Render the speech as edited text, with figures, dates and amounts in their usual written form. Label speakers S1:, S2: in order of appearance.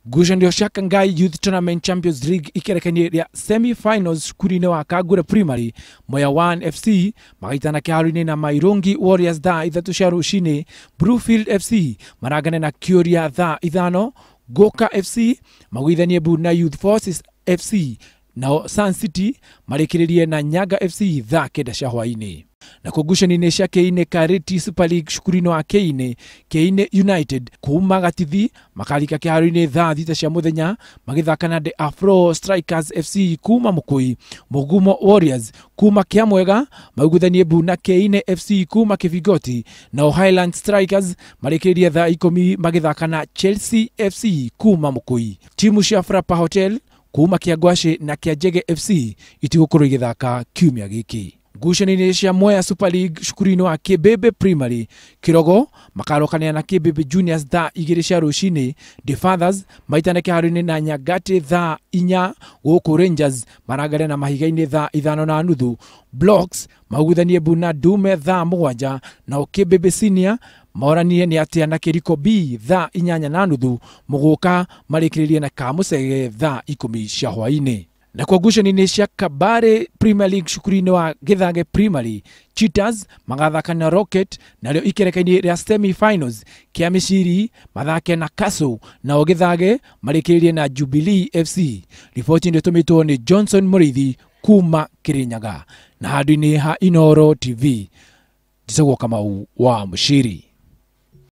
S1: Ngucanio cia Kangai Youth Tournament Champions League ikerekania ria semi-finals kurine wa Kagura Primary Moya 1 FC magaitana kiharoini na Mairongi Warriors thaa 3 cia rucini. Bluefield FC maragane na Kuria thaa 5. Goka FC magwithanie na Youth Forces FC na Sun City marekererie na Nyaga FC thaa 9 cia hwaini. Na ngucanio cia Keine Kareti Super League shukurino wa Keine United kuma Gatithi makarika kiharoini thaa 3 cia muthenya magithakana de Afro Strikers FC kuma Mukui. Mugumo Warriors kuma Kiamwega maiguthanie na Keine FC kuma Kivigoti na Highland Strikers marekererie thaa 10 magithakana Chelsea FC kuma Mukui. Timu cia Frapa Hotel kuma Kiagwashi na Kiajege FC itigukorwo igithaka kiumia giki. Ngucanio cia Mwea Super League shukurino wa Kibebe Primary Kirogo makarokania na Kibebe Juniors thaa 2 cia rucini. The Fathers maitane kiharoini na Nyagate thaa 4. Guku Rangers maragare na Mahigaini thaa 5:30. Blocks maguthanie na Dume thaa 7 na Kibebe Senior maoranie ni atia na Kiriko B thaa 8:30. Muguka marekererie na Kamusege thaa 10 cia hwaini. Na kwa ngucanio cia Kabare Premier League shukurino wa Githage Primary Cheetahs magathaka na Rocket naryo ikerekania ria semi-finals kia Mishiri mathake na Kaso na Githage marekererie na Jubilee FC. Ripoti ndio tumitwo ni Johnson Murithi kuma Kirinyaga na handũ-inĩ ha Inooro TV. Jisagwo Kamau wa Muchiri.